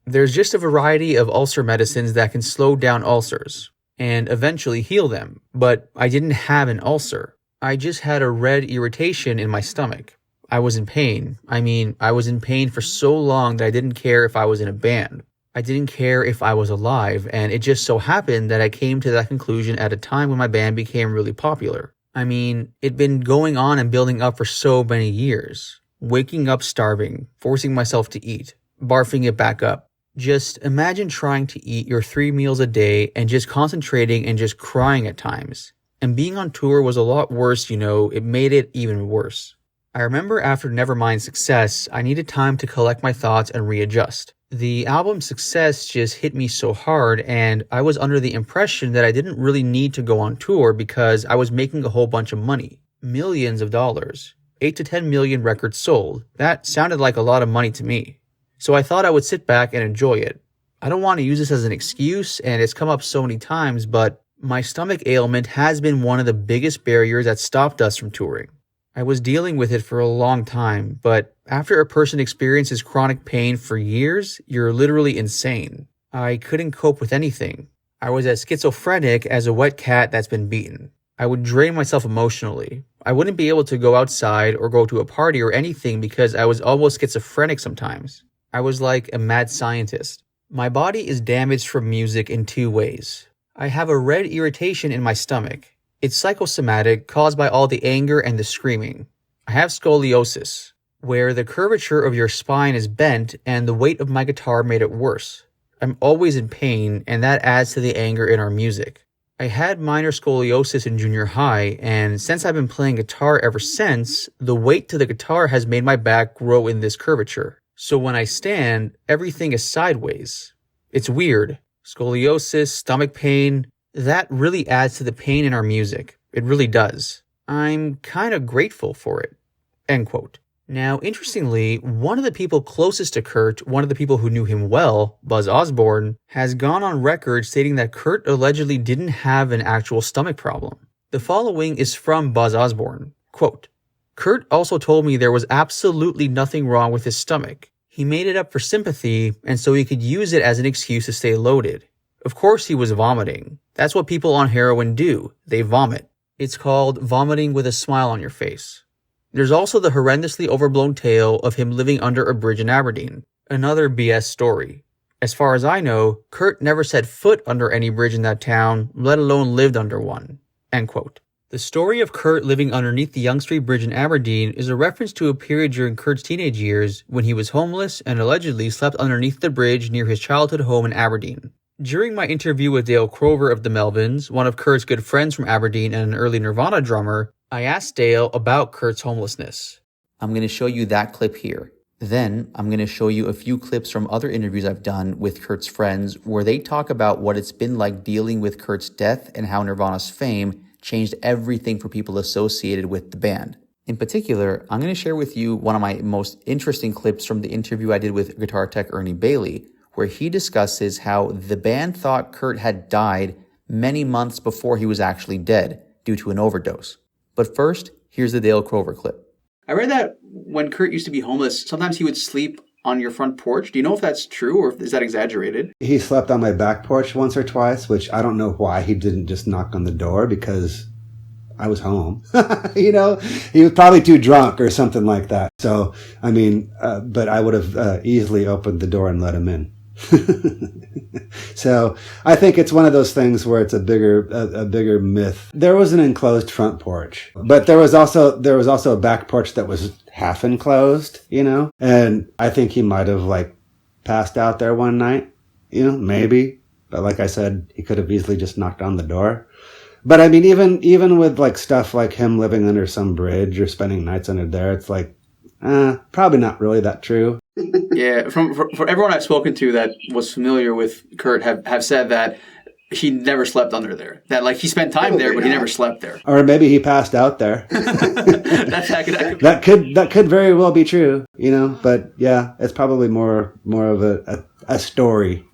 There's just a variety of ulcer medicines that can slow down ulcers and eventually heal them, but I didn't have an ulcer. I just had a red irritation in my stomach. I was in pain. I was in pain for so long that I didn't care if I was in a band. I didn't care if I was alive, and it just so happened that I came to that conclusion at a time when my band became really popular. It'd been going on and building up for so many years. Waking up starving, forcing myself to eat, barfing it back up. Just imagine trying to eat your 3 meals a day and just concentrating and just crying at times. And being on tour was a lot worse, it made it even worse. I remember after Nevermind's success, I needed time to collect my thoughts and readjust. The album's success just hit me so hard, and I was under the impression that I didn't really need to go on tour because I was making a whole bunch of money. Millions of dollars. 8 to 10 million records sold. That sounded like a lot of money to me. So I thought I would sit back and enjoy it. I don't want to use this as an excuse, and it's come up so many times, but my stomach ailment has been one of the biggest barriers that stopped us from touring. I was dealing with it for a long time, but after a person experiences chronic pain for years, you're literally insane. I couldn't cope with anything. I was as schizophrenic as a wet cat that's been beaten. I would drain myself emotionally. I wouldn't be able to go outside or go to a party or anything because I was almost schizophrenic sometimes. I was like a mad scientist. My body is damaged from music in 2 ways. I have a red irritation in my stomach. It's psychosomatic, caused by all the anger and the screaming. I have scoliosis, where the curvature of your spine is bent and the weight of my guitar made it worse. I'm always in pain, and that adds to the anger in our music. I had minor scoliosis in junior high, and since I've been playing guitar ever since, the weight to the guitar has made my back grow in this curvature. So when I stand, everything is sideways. It's weird. Scoliosis, stomach pain, that really adds to the pain in our music. It really does. I'm kind of grateful for it. End quote. Now, interestingly, one of the people closest to Kurt, one of the people who knew him well, Buzz Osborne, has gone on record stating that Kurt allegedly didn't have an actual stomach problem. The following is from Buzz Osborne. Quote, Kurt also told me there was absolutely nothing wrong with his stomach. He made it up for sympathy, and so he could use it as an excuse to stay loaded. Of course he was vomiting. That's what people on heroin do. They vomit. It's called vomiting with a smile on your face. There's also the horrendously overblown tale of him living under a bridge in Aberdeen. Another BS story. As far as I know, Kurt never set foot under any bridge in that town, let alone lived under one. End quote. The story of Kurt living underneath the Yonge Street Bridge in Aberdeen is a reference to a period during Kurt's teenage years when he was homeless and allegedly slept underneath the bridge near his childhood home in Aberdeen. During my interview with Dale Crover of the Melvins, one of Kurt's good friends from Aberdeen and an early Nirvana drummer, I asked Dale about Kurt's homelessness.
I'm going to show you that clip here. Then I'm going to show you a few clips from other interviews I've done with Kurt's friends where they talk about what it's been like dealing with Kurt's death and how Nirvana's fame changed everything for people associated with the band. In particular, I'm going to share with you one of my most interesting clips from the interview I did with guitar tech Ernie Bailey, where he discusses how the band thought Kurt had died many months before he was actually dead due to an overdose. But first, here's the Dale Crover clip.
I read that when Kurt used to be homeless, sometimes he would sleep on your front porch. Do you know if that's true or is that exaggerated?
He slept on my back porch once or twice, which I don't know why he didn't just knock on the door because I was home. He was probably too drunk or something like that. So, but I would have easily opened the door and let him in. So I think it's one of those things where it's a bigger myth. There was an enclosed front porch, but there was also a back porch that was half enclosed, and I think he might have passed out there one night, maybe. But like I said, he could have easily just knocked on the door. But I mean, even with stuff like him living under some bridge or spending nights under there, it's probably not really that true.
Yeah, for everyone I've spoken to that was familiar with Kurt have said that he never slept under there. That he spent time there, but he never slept there.
Or maybe he passed out there. That could very well be true, But yeah, it's probably more of a story,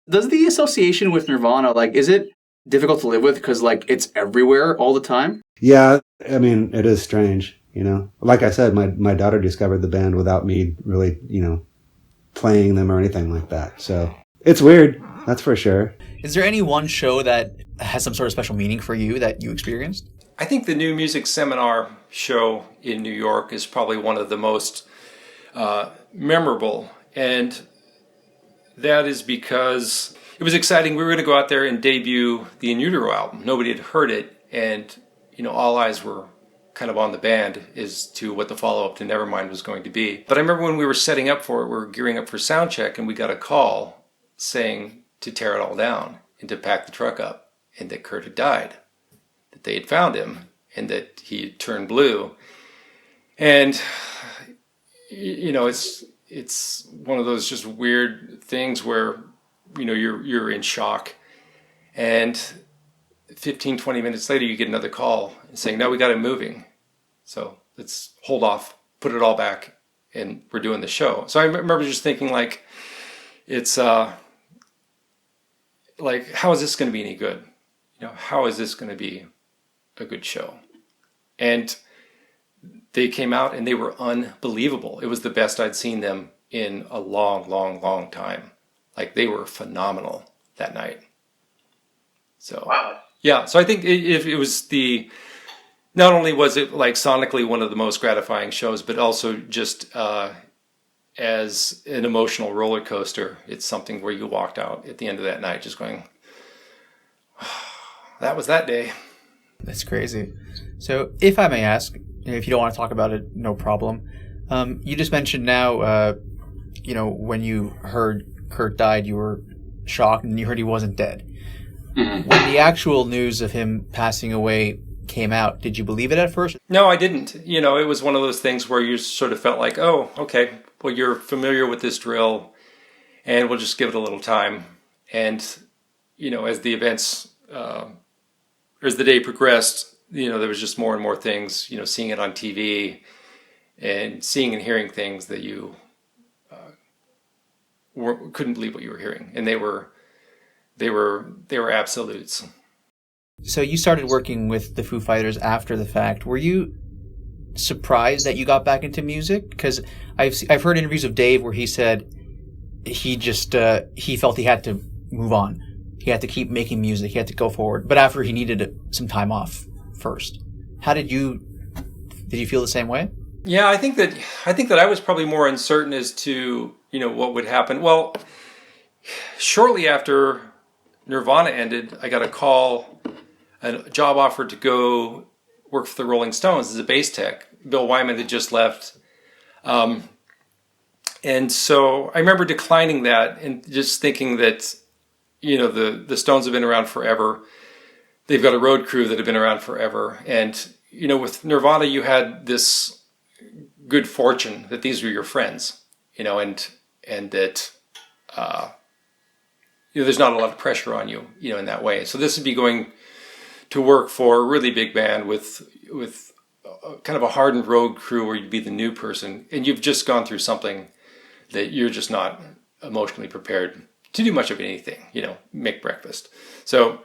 Does the association with Nirvana is it difficult to live with because it's everywhere all the time?
Yeah, I mean it is strange. Like I said, my daughter discovered the band without me really, playing them or anything like that. So it's weird. That's for sure.
Is there any one show that has some sort of special meaning for you that you experienced?
I think the New Music Seminar show in New York is probably one of the most memorable. And that is because it was exciting. We were going to go out there and debut the Utero album. Nobody had heard it. And, all eyes were kind of on the band as to what the follow-up to Nevermind was going to be. But I remember when we were setting up for it, we were gearing up for sound check, and we got a call saying to tear it all down and to pack the truck up, and that Kurt had died, that they had found him, and that he had turned blue. And, you know, it's one of those just weird things where, you know, you're in shock. And 15, 20 minutes later, you get another call saying, no, we got him moving. So let's hold off, put it all back, and we're doing the show. So I remember just thinking, like, it's like, how is this going to be any good? You know, how is this going to be a good show? And they came out and they were unbelievable. It was the best I'd seen them in a long, long, long time. Like, they were phenomenal that night. So, wow. Yeah, so I think it was not only was it like sonically one of the most gratifying shows, but also just as an emotional roller coaster. It's something where you walked out at the end of that night just going, oh, that was that day.
That's crazy. So if I may ask, if you don't want to talk about it, no problem. You just mentioned now, you know, when you heard Kurt died, you were shocked and you heard he wasn't dead. Mm-hmm. When the actual news of him passing away came out, did you believe it at first?
No, I didn't. You know, it was one of those things where you sort of felt like, oh, okay, well, you're familiar with this drill and we'll just give it a little time. And, you know, as the events, as the day progressed, you know, there was just more and more things, you know, seeing it on TV and seeing and hearing things that you couldn't believe what you were hearing. And they were absolutes.
So you started working with the Foo Fighters after the fact. Were you surprised that you got back into music? Because I've heard interviews of Dave where he said he just he felt he had to move on. He had to keep making music. He had to go forward. But after he needed some time off first. Did you feel the same way?
Yeah, I think that I was probably more uncertain as to, you know, what would happen. Well, shortly after Nirvana ended, I got a job offer to go work for the Rolling Stones as a bass tech. Bill Wyman had just left. And so I remember declining that and just thinking that, you know, the Stones have been around forever. They've got a road crew that have been around forever. And, you know, with Nirvana, you had this good fortune that these were your friends, you know, and that, you know, there's not a lot of pressure on you, you know, in that way. So this would be going to work for a really big band with kind of a hardened road crew where you'd be the new person, and you've just gone through something that you're just not emotionally prepared to do much of anything, you know, make breakfast. So,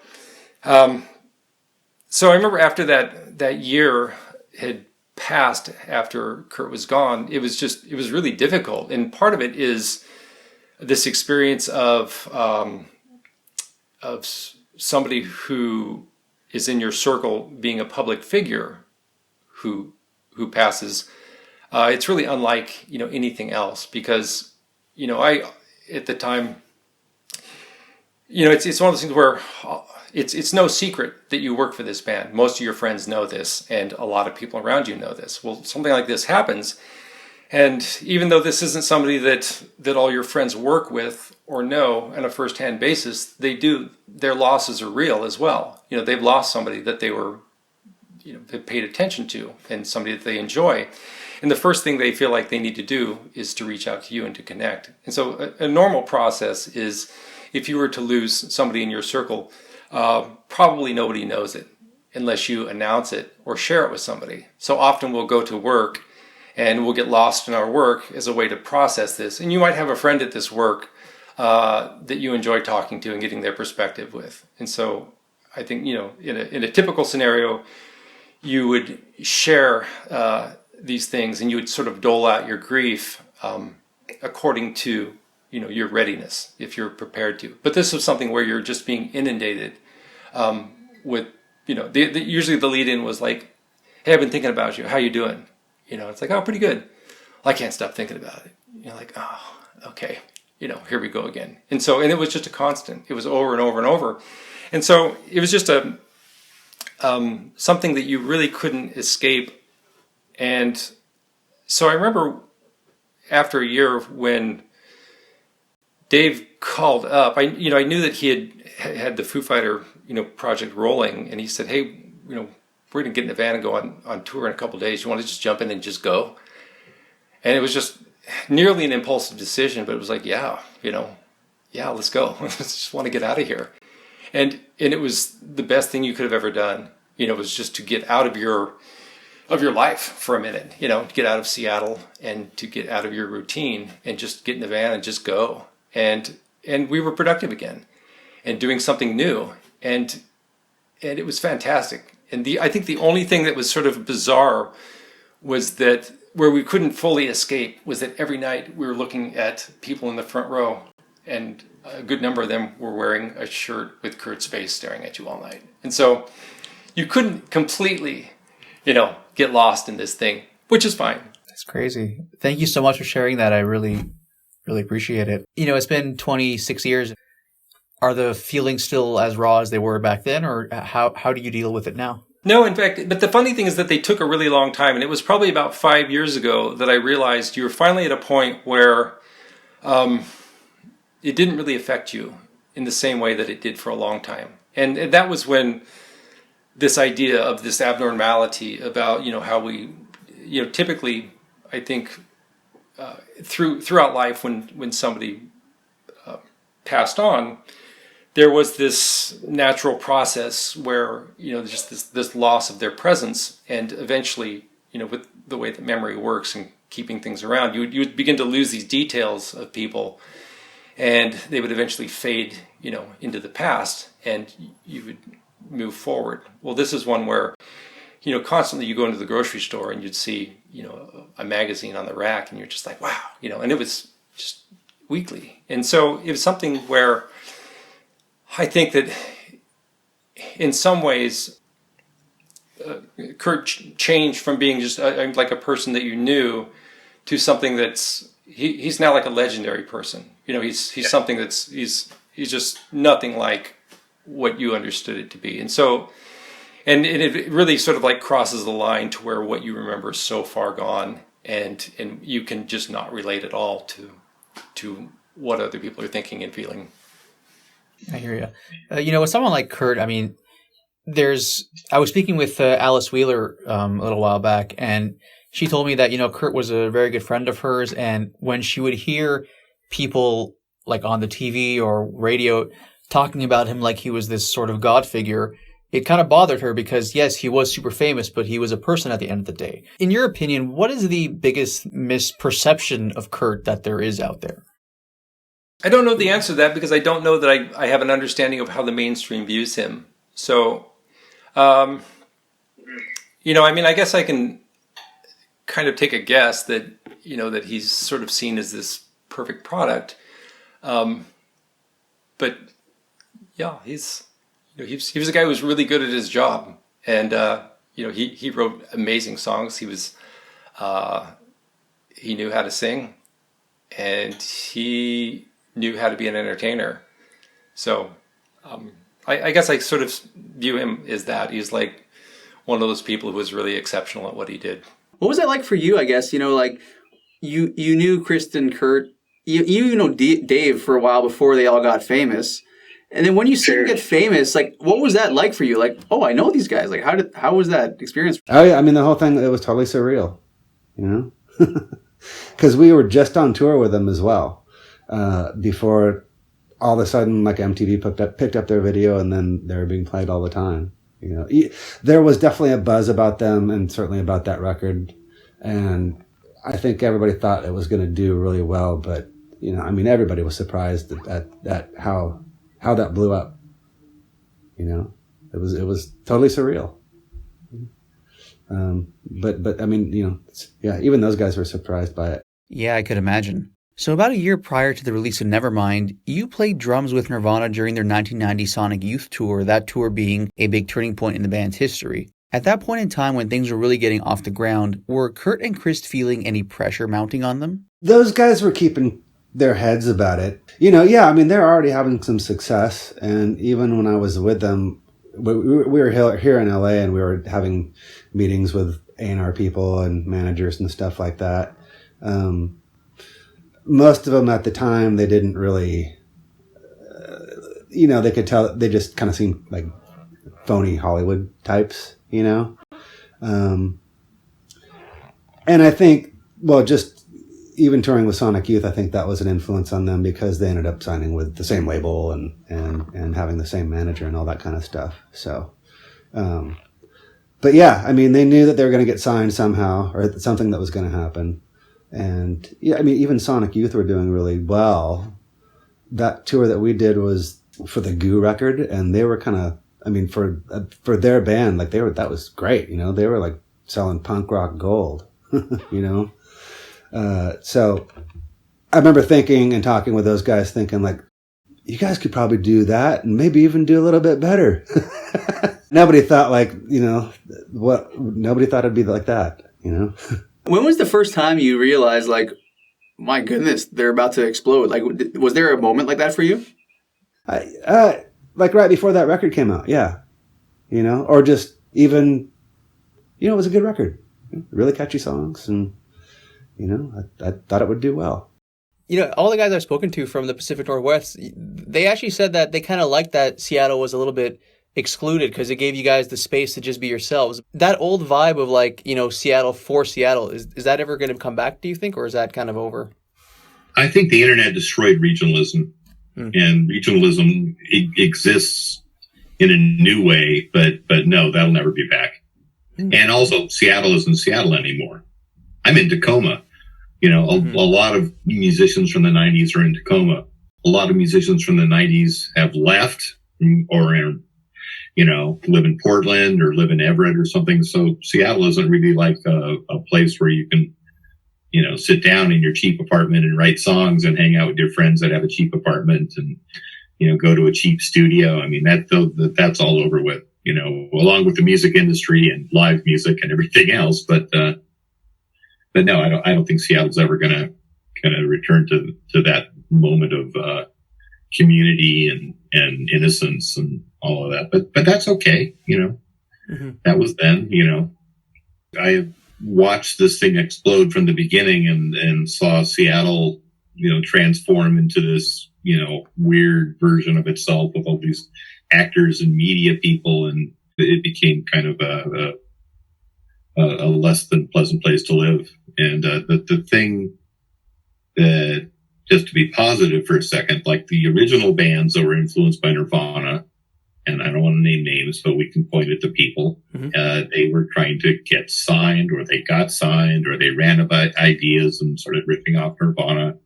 so I remember after that year had passed after Kurt was gone, it was really difficult. And part of it is this experience of somebody who is in your circle being a public figure who passes. It's really unlike, you know, anything else, because, you know, at the time, you know, it's one of those things where it's no secret that you work for this band. Most of your friends know this, and a lot of people around you know this. Well, something like this happens, and even though this isn't somebody that all your friends work with or know on a first-hand basis, their losses are real as well. You know, they've lost somebody that they were, you know, they paid attention to, and somebody that they enjoy. And the first thing they feel like they need to do is to reach out to you and to connect. And so a normal process is, if you were to lose somebody in your circle, probably nobody knows it unless you announce it or share it with somebody. So often we'll go to work and we'll get lost in our work as a way to process this. And you might have a friend at this work that you enjoy talking to and getting their perspective with. And so I think, you know, in a typical scenario, you would share these things, and you would sort of dole out your grief according to, you know, your readiness, if you're prepared to. But this was something where you're just being inundated with, you know, usually the lead-in was like, hey, I've been thinking about you. How you doing? You know, it's like, oh, pretty good. Well, I can't stop thinking about it. You're like, oh, okay. You know, here we go again. And it was just a constant. It was over and over and over. And so it was just something that you really couldn't escape And so I remember after a year when Dave called up, I knew that he had the Foo Fighter, project rolling, and he said, "Hey, we're going to get in a van and go on tour in a couple of days. You want to just jump in and just go?" And it was just nearly an impulsive decision, but it was like, yeah, let's go. I just want to get out of here. And it was the best thing you could have ever done. It was just to get out of your life for a minute, to get out of Seattle and to get out of your routine and just get in the van and just go. And we were productive again and doing something new. And it was fantastic. And I think the only thing that was sort of bizarre was that where we couldn't fully escape was that every night we were looking at people in the front row, and a good number of them were wearing a shirt with Kurt's face staring at you all night. And so you couldn't completely, get lost in this thing, which is fine.
That's crazy. Thank you so much for sharing that. I really, really appreciate it. It's been 26 years. Are the feelings still as raw as they were back then, or how do you deal with it now?
No, in fact, but the funny thing is that they took a really long time, and it was probably about 5 years ago that I realized you were finally at a point where it didn't really affect you in the same way that it did for a long time. And that was when this idea of this abnormality about, how we, typically, I think, throughout life when somebody passed on, there was this natural process where, just this loss of their presence, and eventually, with the way that memory works and keeping things around, you would begin to lose these details of people, and they would eventually fade, into the past, and you would move forward. Well, this is one where, constantly you go into the grocery store and you'd see, a magazine on the rack, and you're just like, wow, and it was just weekly. And so it was something where I think that in some ways, Kurt changed from being just like a person that you knew to something that's, he's now like a legendary person. He's something that's, he's just nothing like what you understood it to be. And so, and it really sort of like crosses the line to where what you remember is so far gone, and you can just not relate at all to what other people are thinking and feeling.
I hear you. With someone like Kurt, I mean, I was speaking with Alice Wheeler a little while back, and she told me that, Kurt was a very good friend of hers, and when she would hear people like on the TV or radio talking about him like he was this sort of god figure, it kind of bothered her because, yes, he was super famous, but he was a person at the end of the day. In your opinion, what is the biggest misperception of Kurt that there is out there?
I don't know the answer to that because I don't know that I have an understanding of how the mainstream views him. So, I guess I can kind of take a guess that, that he's sort of seen as this perfect product. But yeah, he was a guy who was really good at his job, and he wrote amazing songs. He knew how to sing, and he knew how to be an entertainer. So I guess I sort of view him as that. He's like one of those people who was really exceptional at what he did.
What was that like for you, I guess? Like you knew Kristen, Kurt, you know Dave for a while before they all got famous. And then when you see them get famous, like, what was that like for you? Like, oh, I know these guys. Like, how was that experience?
Oh, yeah. I mean, the whole thing, it was totally surreal, because we were just on tour with them as well. Before all of a sudden, like, MTV picked up their video, and then they were being played all the time. There was definitely a buzz about them, and certainly about that record. And I think everybody thought it was going to do really well, but everybody was surprised at how that blew up. It was totally surreal. But I mean, even those guys were surprised by it.
Yeah, I could imagine. So about a year prior to the release of Nevermind, you played drums with Nirvana during their 1990 Sonic Youth tour, that tour being a big turning point in the band's history. At that point in time when things were really getting off the ground, were Kurt and Chris feeling any pressure mounting on them?
Those guys were keeping their heads about it. They're already having some success. And even when I was with them, we were here in LA, and we were having meetings with A&R people and managers and stuff like that. Most of them at the time, they didn't really, they could tell, they just kind of seemed like phony Hollywood types, And I think, just even touring with Sonic Youth, I think that was an influence on them because they ended up signing with the same label and having the same manager and all that kind of stuff. So, but yeah, I mean, they knew that they were going to get signed somehow or something that was going to happen. And yeah, I mean, even Sonic Youth were doing really well. That tour that we did was for the Goo record, and they were kind of, I mean, for their band, like that was great. They were like selling punk rock gold, So I remember thinking and talking with those guys thinking like, you guys could probably do that and maybe even do a little bit better. Nobody thought like, nobody thought it'd be like that,
When was the first time you realized, like, my goodness, they're about to explode? Like, was there a moment like that for you?
Like right before that record came out, yeah. Or just even, it was a good record. Really catchy songs, and, I thought it would do well.
All the guys I've spoken to from the Pacific Northwest, they actually said that they kind of liked that Seattle was a little bit excluded because it gave you guys the space to just be yourselves. That old vibe of like, Seattle for Seattle, is that ever going to come back, do you think, or is that kind of over?
I think the internet destroyed regionalism, and regionalism exists in a new way, but no, that'll never be back. And also, Seattle isn't Seattle anymore. I'm in Tacoma. A lot of musicians from the 90s are in Tacoma. A lot of musicians from the 90s have left or live in Portland or live in Everett or something. So Seattle isn't really like a place where you can, sit down in your cheap apartment and write songs and hang out with your friends that have a cheap apartment and, go to a cheap studio. I mean, that's all over with, along with the music industry and live music and everything else. But no, I don't think Seattle's ever going to kind of return to that moment of community and innocence and all of that. But that's okay, That was then, I watched this thing explode from the beginning and saw Seattle, transform into this, weird version of itself with all these actors and media people, and it became kind of a less than pleasant place to live. And the thing that, just to be positive for a second, like the original bands that were influenced by Nirvana, and I don't want to name names, but we can point at the people, they were trying to get signed, or they got signed, or they ran about ideas and started ripping off Nirvana.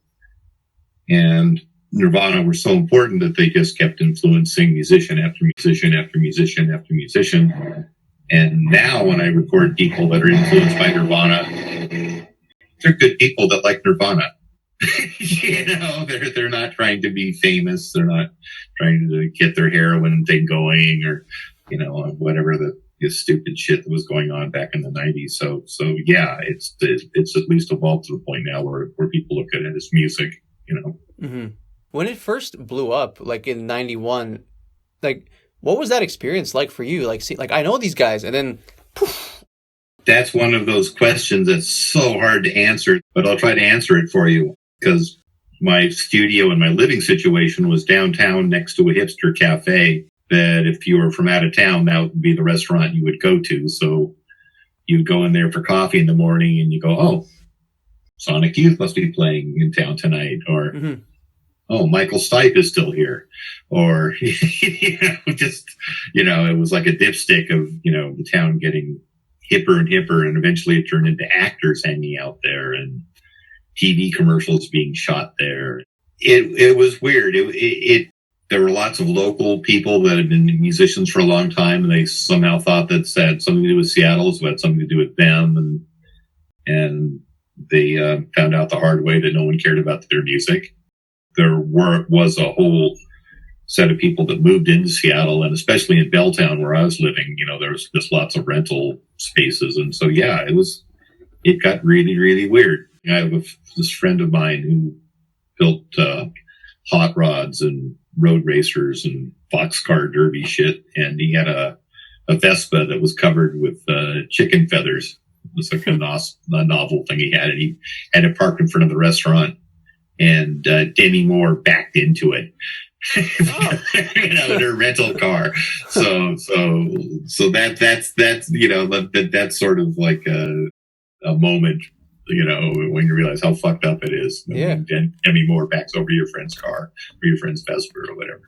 And Nirvana were so important that they just kept influencing musician after musician after musician after musician. And now when I record people that are influenced by Nirvana, they're good people that like Nirvana. They're not trying to be famous. They're not trying to get their heroin thing going, or, whatever the stupid shit that was going on back in the 90s. So yeah, it's at least evolved to the point now where people look at it as music,
When it first blew up, like in 91, like, what was that experience like for you? Like, see, like, I know these guys, and then poof.
That's one of those questions that's so hard to answer, but I'll try to answer it for you, because my studio and my living situation was downtown next to a hipster cafe that if you were from out of town, that would be the restaurant you would go to. So you'd go in there for coffee in the morning and you go, oh, Sonic Youth must be playing in town tonight, or oh, Michael Stipe is still here, or, it was like a dipstick of, the town getting hipper and hipper, and eventually it turned into actors hanging out there and TV commercials being shot there. It was weird. There were lots of local people that had been musicians for a long time, and they somehow thought that had something to do with Seattle, so it had something to do with them, and they found out the hard way that no one cared about their music. There was a whole set of people that moved into Seattle, and especially in Belltown where I was living, there was just lots of rental spaces. And so, yeah, it got really, really weird. I have this friend of mine who built hot rods and road racers and boxcar derby shit. And he had a Vespa that was covered with chicken feathers was like a novel thing he had, and he had it parked in front of the restaurant, and Demi Moore backed into it. In her rental car. So that's you know, that's sort of like a moment, you know, when you realize how fucked up it is.
Yeah.
When Demi Moore backs over your friend's car or your friend's Vespa or whatever.